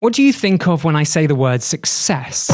What do you think of when I say the word success?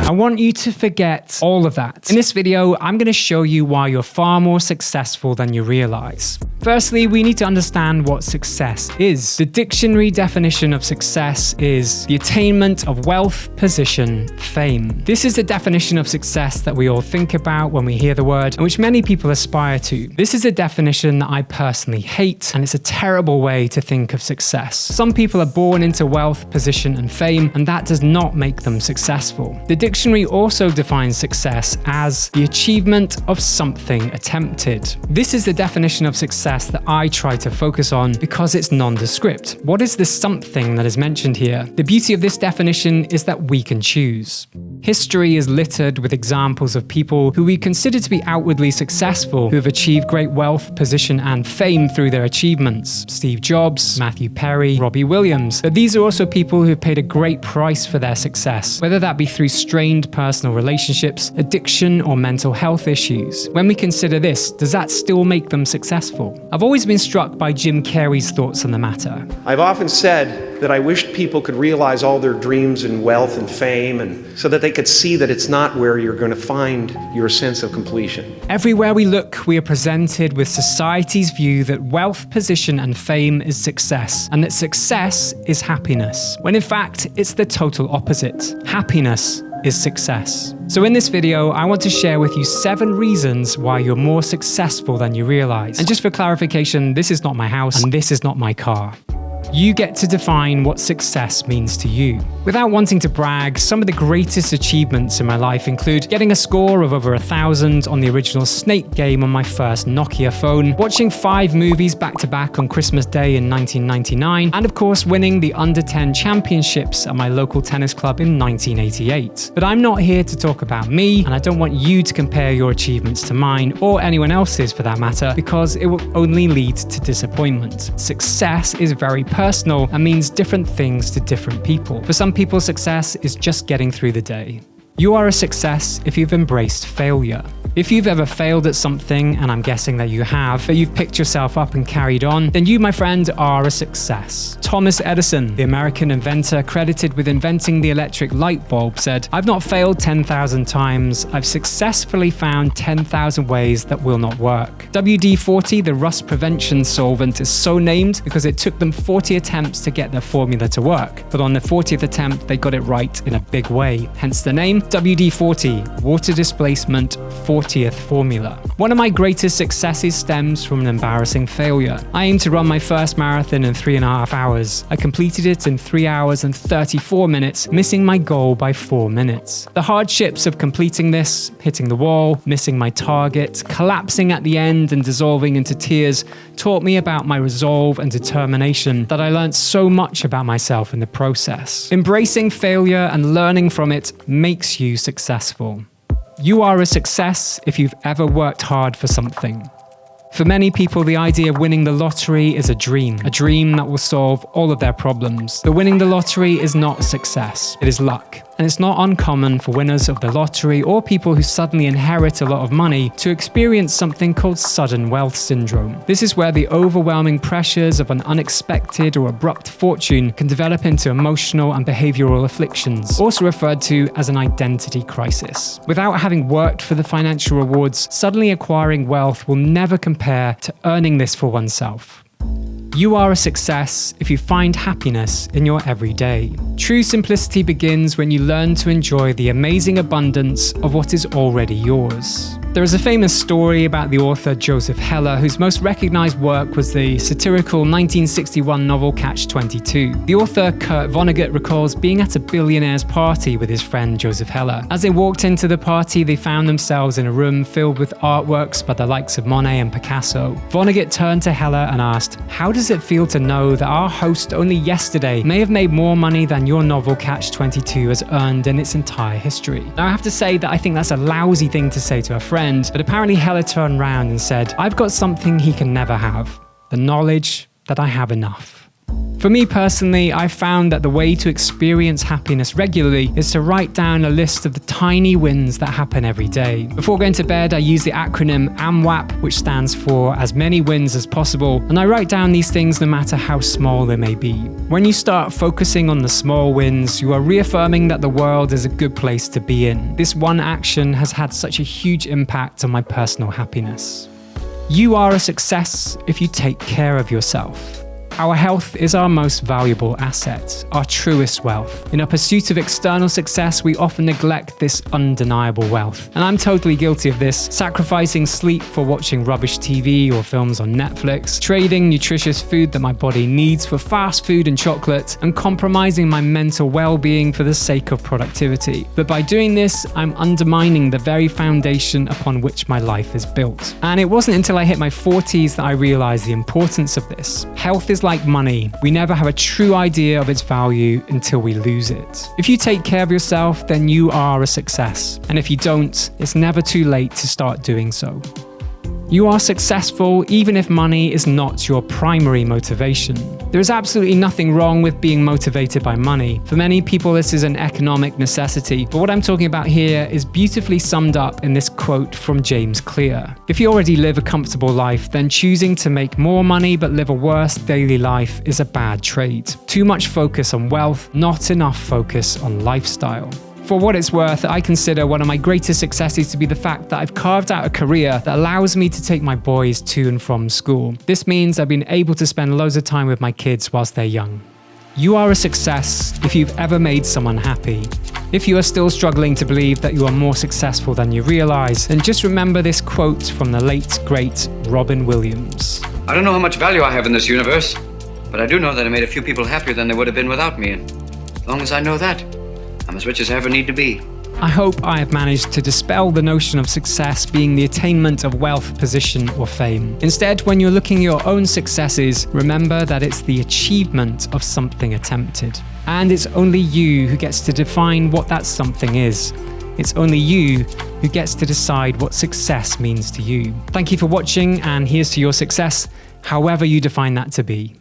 I want you to forget all of that. In this video, I'm going to show you why you're far more successful than you realize. Firstly, we need to understand what success is. The dictionary definition of success is the attainment of wealth, position, fame. This is the definition of success that we all think about when we hear the word, and which many people aspire to. This is a definition that I personally hate, and it's a terrible way to think of success. Some people are born into wealth, position, and fame, and that does not make them successful. The dictionary also defines success as the achievement of something attempted. This is the definition of success that I try to focus on because it's nondescript. What is the something that is mentioned here? The beauty of this definition is that we can choose. History is littered with examples of people who we consider to be outwardly successful, who have achieved great wealth, position, and fame through their achievements. Steve Jobs, Matthew Perry, Robbie Williams. But these are also people who have paid a great price for their success, whether that be through strained personal relationships, addiction, or mental health issues. When we consider this, does that still make them successful? I've always been struck by Jim Carrey's thoughts on the matter. I've often said that I wished people could realize all their dreams and wealth and fame, and so that they could see that it's not where you're going to find your sense of completion. Everywhere we look, we are presented with society's view that wealth, position, and fame is success, and that success is happiness, when in fact, it's the total opposite. Happiness is success. So in this video, I want to share with you 7 reasons why you're more successful than you realize. And just for clarification, this is not my house and this is not my car. You get to define what success means to you. Without wanting to brag, some of the greatest achievements in my life include getting a score of over 1,000 on the original Snake game on my first Nokia phone, watching 5 movies back-to-back on Christmas Day in 1999, and of course winning the Under-10 championships at my local tennis club in 1988. But I'm not here to talk about me, and I don't want you to compare your achievements to mine, or anyone else's for that matter, because it will only lead to disappointment. Success is very personal and means different things to different people. For some people, success is just getting through the day. You are a success if you've embraced failure. If you've ever failed at something, and I'm guessing that you have, but you've picked yourself up and carried on, then you, my friend, are a success. Thomas Edison, the American inventor credited with inventing the electric light bulb, said, "I've not failed 10,000 times, I've successfully found 10,000 ways that will not work." WD-40, the rust prevention solvent, is so named because it took them 40 attempts to get their formula to work. But on the 40th attempt, they got it right in a big way. Hence the name WD-40, water displacement 40th formula. One of my greatest successes stems from an embarrassing failure. I aimed to run my first marathon in 3.5 hours. I completed it in 3 hours and 34 minutes, missing my goal by 4 minutes. The hardships of completing this, hitting the wall, missing my target, collapsing at the end and dissolving into tears, taught me about my resolve and determination that I learned so much about myself in the process. Embracing failure and learning from it makes you successful. You are a success if you've ever worked hard for something. For many people, the idea of winning the lottery is a dream that will solve all of their problems. But winning the lottery is not success, it is luck. And it's not uncommon for winners of the lottery or people who suddenly inherit a lot of money to experience something called sudden wealth syndrome. This is where the overwhelming pressures of an unexpected or abrupt fortune can develop into emotional and behavioral afflictions, also referred to as an identity crisis. Without having worked for the financial rewards, suddenly acquiring wealth will never compare to earning this for oneself. You are a success if you find happiness in your everyday. True simplicity begins when you learn to enjoy the amazing abundance of what is already yours. There is a famous story about the author Joseph Heller, whose most recognized work was the satirical 1961 novel Catch-22. The author Kurt Vonnegut recalls being at a billionaire's party with his friend Joseph Heller. As they walked into the party, they found themselves in a room filled with artworks by the likes of Monet and Picasso. Vonnegut turned to Heller and asked, "How does it feel to know that our host only yesterday may have made more money than your novel Catch-22 has earned in its entire history?" Now I have to say that I think that's a lousy thing to say to a friend, but apparently Heller turned round and said, "I've got something he can never have, the knowledge that I have enough." For me personally, I found that the way to experience happiness regularly is to write down a list of the tiny wins that happen every day. Before going to bed, I use the acronym AMWAP, which stands for as many wins as possible, and I write down these things no matter how small they may be. When you start focusing on the small wins, you are reaffirming that the world is a good place to be in. This one action has had such a huge impact on my personal happiness. You are a success if you take care of yourself. Our health is our most valuable asset, our truest wealth. In our pursuit of external success, we often neglect this undeniable wealth. And I'm totally guilty of this, sacrificing sleep for watching rubbish TV or films on Netflix, trading nutritious food that my body needs for fast food and chocolate, and compromising my mental well-being for the sake of productivity. But by doing this, I'm undermining the very foundation upon which my life is built. And it wasn't until I hit my 40s that I realized the importance of this. Health is like money. We never have a true idea of its value until we lose it. If you take care of yourself, then you are a success. And if you don't, it's never too late to start doing so. You are successful even if money is not your primary motivation. There is absolutely nothing wrong with being motivated by money. For many people, this is an economic necessity, but what I'm talking about here is beautifully summed up in this quote from James Clear. If you already live a comfortable life, then choosing to make more money but live a worse daily life is a bad trade. Too much focus on wealth, not enough focus on lifestyle. For what it's worth, I consider one of my greatest successes to be the fact that I've carved out a career that allows me to take my boys to and from school. This means I've been able to spend loads of time with my kids whilst they're young. You are a success if you've ever made someone happy. If you are still struggling to believe that you are more successful than you realize, then just remember this quote from the late, great Robin Williams. I don't know how much value I have in this universe, but I do know that I made a few people happier than they would have been without me. And as long as I know that, I'm as rich as I ever need to be. I hope I have managed to dispel the notion of success being the attainment of wealth, position, or fame. Instead, when you're looking at your own successes, remember that it's the achievement of something attempted. And it's only you who gets to define what that something is. It's only you who gets to decide what success means to you. Thank you for watching, and here's to your success, however you define that to be.